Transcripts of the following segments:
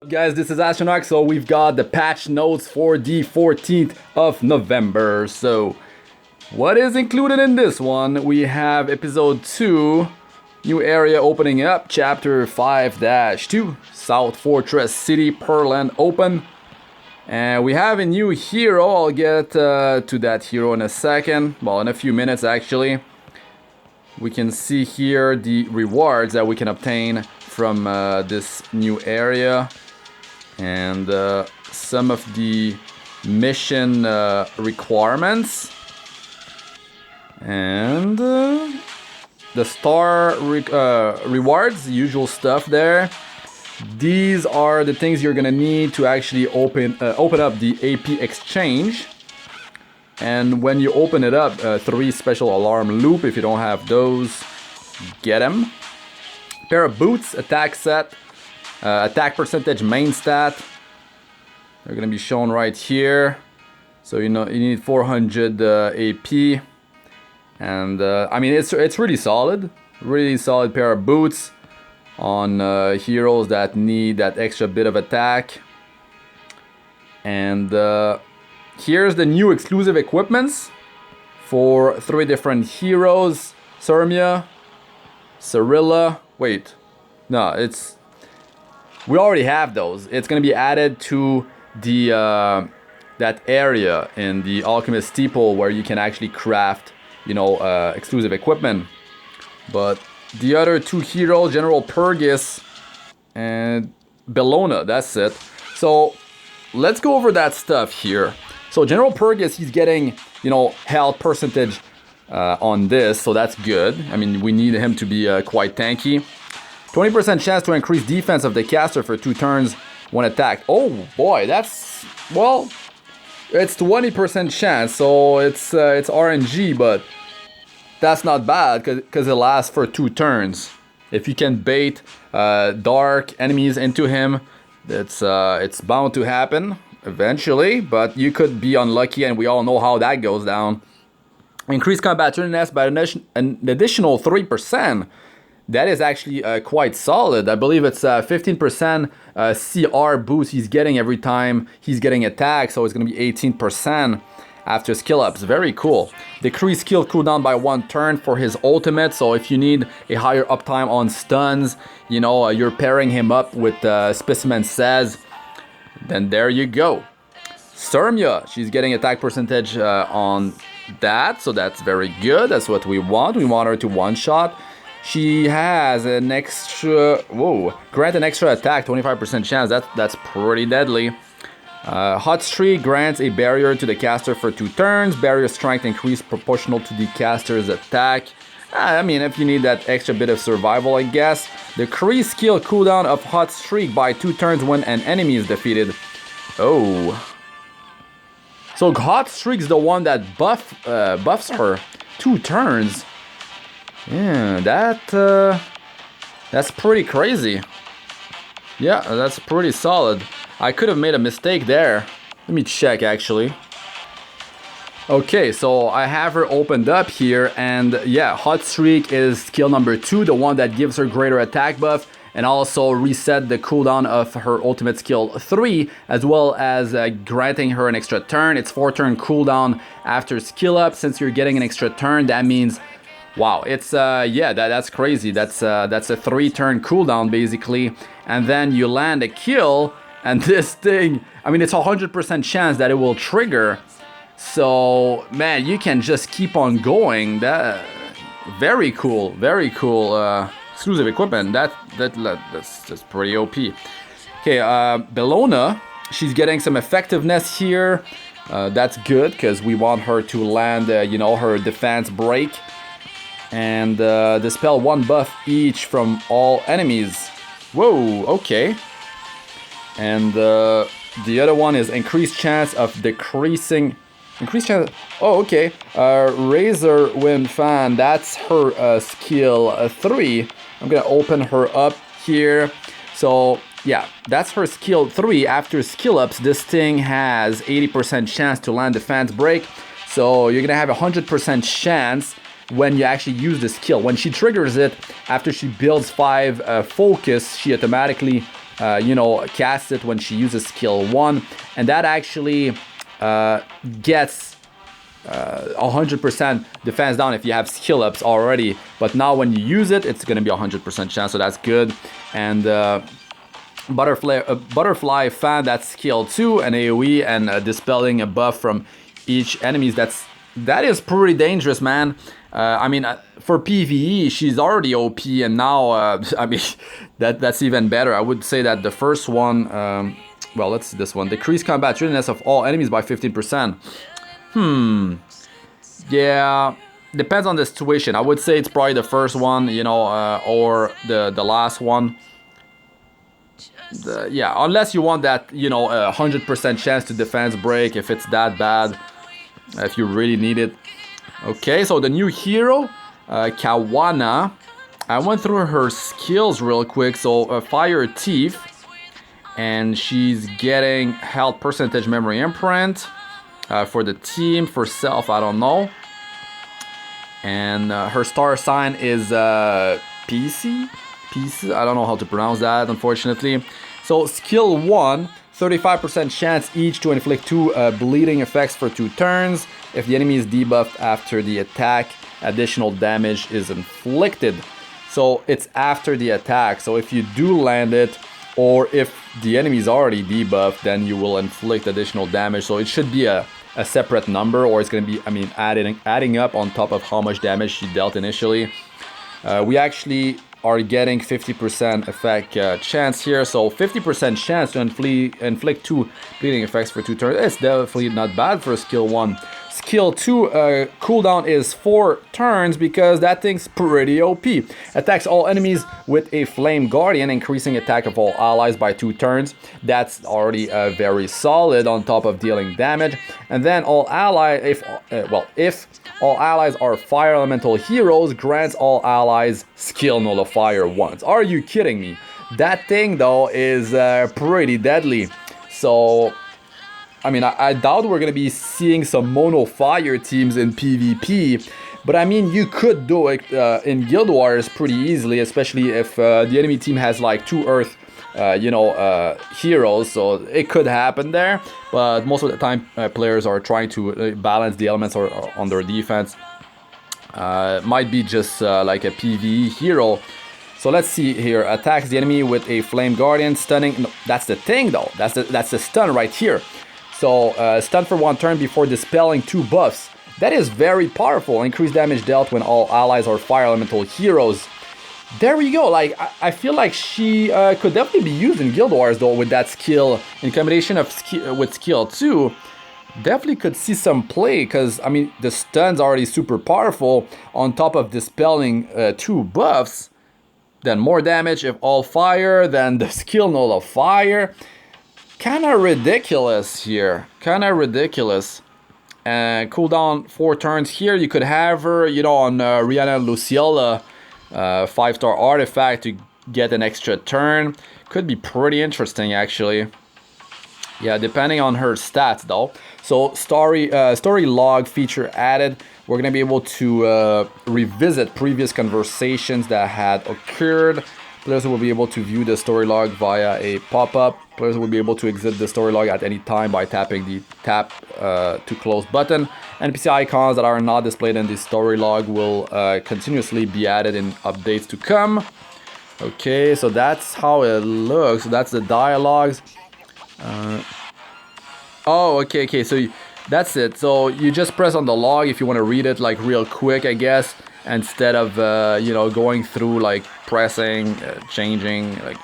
Guys, this is Astronaut. So we've got the patch notes for the 14th of November. So what is included in this one? We have episode 2, new area opening up, chapter 5-2, South Fortress City, Pearland open. And we have a new hero. I'll get to that hero in a second. Well, in a few minutes actually. We can see here the rewards that we can obtain from this new area. And some of the mission requirements. And the star rewards, usual stuff there. These are the things you're gonna need to actually open up the AP exchange. And when you open it up, 3 special alarm loop. If you don't have those, get them. Pair of boots, attack set, attack percentage main stat. They're gonna be shown right here. So you need 400 AP. And I mean it's really solid pair of boots on heroes that need that extra bit of attack. And here's the new exclusive equipments for 3 different heroes. Sirmia, Cirilla. Wait, no, we already have those. It's gonna be added to the that area in the Alchemist Steeple where you can actually craft, exclusive equipment. But the other 2 heroes, General Purgus and Bellona, that's it. So let's go over that stuff here. So General Purgus, he's getting, health percentage on this, so that's good. I mean, we need him to be quite tanky. 20% chance to increase defense of the caster for 2 turns when attacked. Oh boy, that's, well, it's 20% chance, so it's RNG, but that's not bad because it lasts for 2 turns. If you can bait dark enemies into him, it's bound to happen eventually, but you could be unlucky, and we all know how that goes down. Increase combat turniness by an additional 3%. That is actually quite solid. I believe it's 15% CR boost he's getting every time he's getting attacked, so it's going to be 18% after skill ups. Very cool. Decrease skill cooldown by 1 turn for his ultimate, so if you need a higher uptime on stuns, you're pairing him up with Specimen Says, then there you go. Sirmia, she's getting attack percentage on that, so that's very good. That's what we want. We want her to one-shot. She has an extra, grant an extra attack, 25% chance. That's pretty deadly. Hot Streak grants a barrier to the caster for 2 turns. Barrier strength increased proportional to the caster's attack. I mean, if you need that extra bit of survival, I guess. Decrease skill cooldown of Hot Streak by 2 turns when an enemy is defeated. Oh. So Hot Streak's the one that buffs her 2 turns. Yeah, that's pretty crazy. Yeah, that's pretty solid. I could have made a mistake there. Let me check actually. Okay, so I have her opened up here, and yeah, Hot Streak is skill number 2, the one that gives her greater attack buff, and also reset the cooldown of her ultimate skill 3, as well as granting her an extra turn. It's 4 turn cooldown after skill up. Since you're getting an extra turn, that means, wow, it's that's crazy. That's a 3 turn cooldown basically, and then you land a kill, and this thing, I mean, it's 100% chance that it will trigger. So man, you can just keep on going. That very cool exclusive equipment. That's pretty OP. Okay, Bellona, she's getting some effectiveness here. That's good because we want her to land, her defense break. And dispel 1 buff each from all enemies. Whoa, okay. And the other one is increased chance of decreasing. Increased chance. Oh, okay. Razor Wind Fan. That's her skill 3. I'm gonna open her up here. So yeah, that's her skill 3. After skill ups, this thing has 80% chance to land defense break. So you're gonna have 100% chance when you actually use the skill. When she triggers it, after she builds 5 focus, she automatically you know, cast it when she uses skill 1, and that actually gets 100% defense down if you have skill ups already. But now when you use it, it's gonna be 100% chance, so that's good. And butterfly fan, that's skill 2 and AoE, and dispelling a buff from each enemies. That is pretty dangerous, man. I mean, for PvE, she's already OP, and now, I mean, that's even better. I would say that the first one, well, let's see this one. Decrease combat readiness of all enemies by 15%. Yeah, depends on the situation. I would say it's probably the first one, you know, or the last one. Yeah, unless you want that, you know, 100% chance to defense break if it's that bad, if you really need it. Okay, so the new hero, Kawana. I went through her skills real quick. So Fire Thief, and she's getting health percentage memory imprint for the team. For self, I don't know. And her star sign is PC. I don't know how to pronounce that, unfortunately. So skill 1, 35% chance each to inflict 2 bleeding effects for 2 turns. If the enemy is debuffed after the attack, additional damage is inflicted. So it's after the attack. So if you do land it, or if the enemy is already debuffed, then you will inflict additional damage. So it should be a separate number, or it's going to be, I mean, adding up on top of how much damage she dealt initially. We actually are getting 50% effect chance here, so 50% chance to inflict 2 bleeding effects for 2 turns. It's definitely not bad for skill 1. Skill 2 cooldown is 4 turns because that thing's pretty OP. Attacks all enemies with a Flame Guardian, increasing attack of all allies by 2 turns. That's already very solid on top of dealing damage. And then all allies, if all allies are fire elemental heroes, grants all allies skill nullifier once. Are you kidding me? That thing though is pretty deadly. So I mean, I doubt we're going to be seeing some mono fire teams in PvP, but I mean, you could do it in Guild Wars pretty easily, especially if the enemy team has like 2 earth, heroes, so it could happen there, but most of the time players are trying to balance the elements on their defense. Might be just like a PvE hero. So let's see here. Attacks the enemy with a Flame Guardian, stunning. No, that's the thing though. That's the stun right here. So stun for 1 turn before dispelling 2 buffs. That is very powerful. Increased damage dealt when all allies are fire elemental heroes. There we go. Like I feel like she could definitely be used in Guild Wars though, with that skill in combination of with skill 2. Definitely could see some play, because I mean the stun's already super powerful on top of dispelling 2 buffs. Then more damage if all fire, then the skill nullifier. Kinda ridiculous here. Kinda ridiculous. Cooldown 4 turns here. You could have her, you know, on Rihanna Luciella 5-star artifact to get an extra turn. Could be pretty interesting actually. Yeah, depending on her stats though. So story log feature added. We're gonna be able to revisit previous conversations that had occurred. Players will be able to view the story log via a pop-up. Players will be able to exit the story log at any time by tapping the tap to close button. NPC icons that are not displayed in the story log will continuously be added in updates to come. Okay, so that's how it looks. That's the dialogues. Oh, okay, so that's it. So you just press on the log if you want to read it like real quick, I guess, instead of you know, going through like pressing, changing. Like,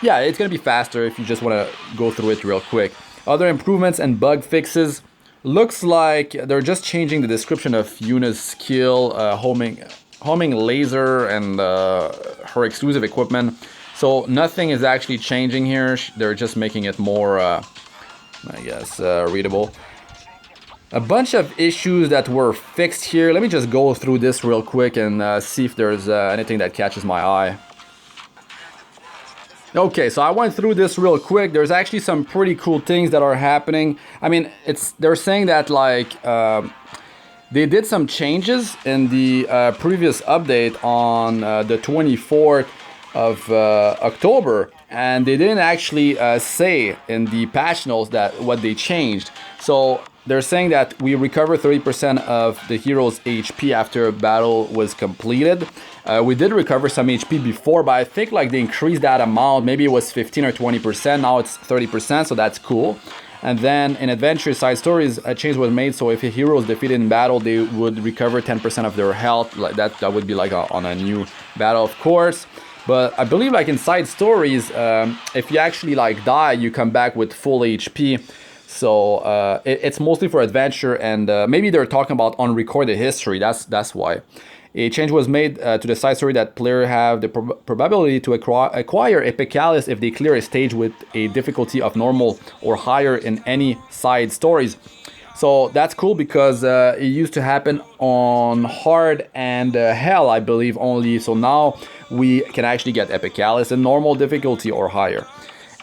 yeah, it's gonna be faster if you just want to go through it real quick. Other improvements and bug fixes. Looks like they're just changing the description of Yuna's skill, homing laser, and her exclusive equipment. So nothing is actually changing here. They're just making it more, I guess, readable. A bunch of issues that were fixed here. Let me just go through this real quick and see if there's anything that catches my eye. Okay, so I went through this real quick. There's actually some pretty cool things that are happening. I mean, they're saying that like they did some changes in the previous update on the 24th of October, and they didn't actually say in the patch notes that what they changed. So they're saying that we recover 30% of the hero's HP after a battle was completed. We did recover some HP before, but I think like they increased that amount. Maybe it was 15 or 20%. Now it's 30%, so that's cool. And then in adventure side stories, a change was made. So if a hero is defeated in battle, they would recover 10% of their health. Like that would be like on a new battle, of course. But I believe like in side stories, if you actually like die, you come back with full HP. So it's mostly for adventure, and maybe they're talking about unrecorded history. That's why. A change was made to the side story that players have the probability to acquire Epicalis if they clear a stage with a difficulty of normal or higher in any side stories. So that's cool because it used to happen on hard and hell, I believe, only. So now we can actually get Epicalis in normal difficulty or higher.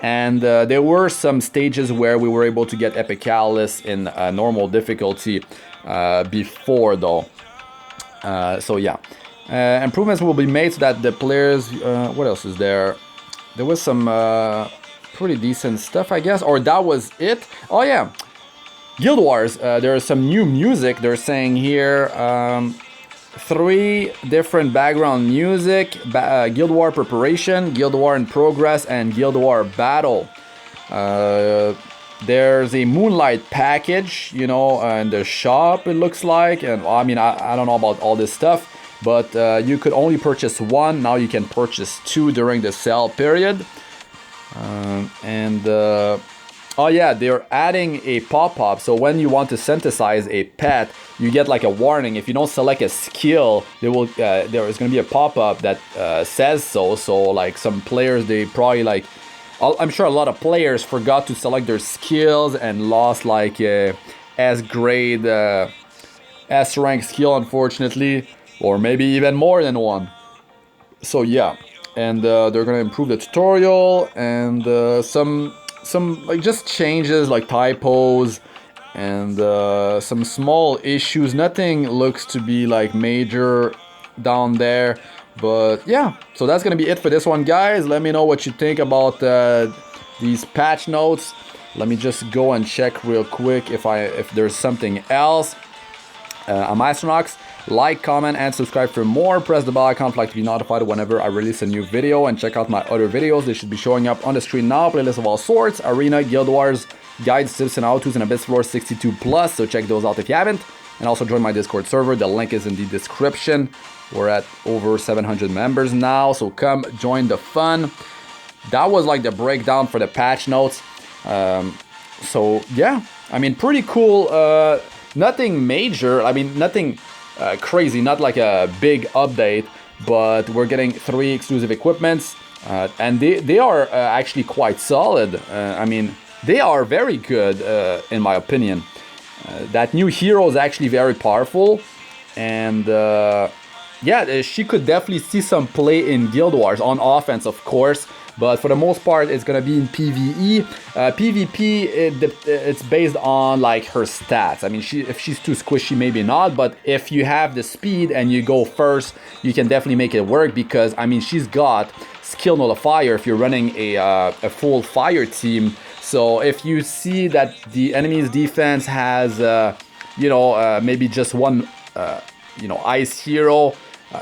And there were some stages where we were able to get Epicalis in normal difficulty before, though. So yeah, improvements will be made so that the players. What else is there? There was some pretty decent stuff, I guess, or that was it. Oh yeah, Guild Wars. There is some new music. They're saying here 3 different background music: Guild War Preparation, Guild War in Progress, and Guild War Battle. There's a Moonlight package, you know, in the shop, it looks like. And I mean, I don't know about all this stuff, but you could only purchase 1. Now you can purchase 2 during the sale period. Oh yeah, they're adding a pop-up. So when you want to synthesize a pet, you get like a warning. If you don't select a skill, there is going to be a pop-up that says so. So like some players, they probably like, I'm sure a lot of players forgot to select their skills and lost like a S-grade, S-rank skill, unfortunately, or maybe even more than 1. So yeah, and they're gonna improve the tutorial and some like just changes like typos and some small issues. Nothing looks to be like major down there. But yeah, so that's gonna be it for this one, guys. Let me know what you think about these patch notes. Let me just go and check real quick if there's something else. I'm Astronox. Like, comment, and subscribe for more. Press the bell icon to be notified whenever I release a new video, and check out my other videos. They should be showing up on the screen now. Playlists of all sorts: Arena, Guild Wars, guides, tips, and how-tos, and Abyss Floor 62+. So check those out if you haven't. And also join my Discord server. The link is in the description. We're at over 700 members now, so come join the fun. That was like the breakdown for the patch notes. So yeah, I mean, pretty cool. Nothing major. I mean, nothing crazy. Not like a big update, but we're getting 3 exclusive equipments, and they are actually quite solid. I mean, they are very good in my opinion. That new hero is actually very powerful, and yeah, she could definitely see some play in Guild Wars on offense, of course. But for the most part, it's gonna be in PvE. PvP, it's based on like her stats. I mean, if she's too squishy, maybe not. But if you have the speed and you go first, you can definitely make it work, because I mean, she's got skill nullifier if you're running a full fire team. So if you see that the enemy's defense has, maybe just one, ice hero,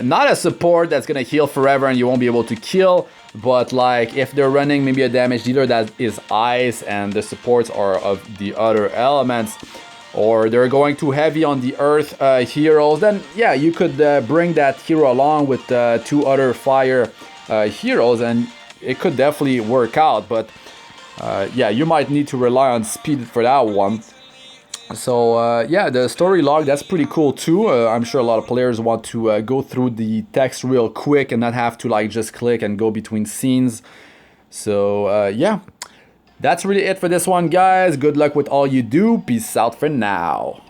not a support that's gonna heal forever and you won't be able to kill, but like if they're running maybe a damage dealer that is ice and the supports are of the other elements, or they're going too heavy on the earth heroes, then yeah, you could bring that hero along with 2 other fire heroes, and it could definitely work out. But yeah, you might need to rely on speed for that one. So yeah, the story log, that's pretty cool too. I'm sure a lot of players want to go through the text real quick and not have to like just click and go between scenes. So yeah, that's really it for this one, guys. Good luck with all you do. Peace out for now.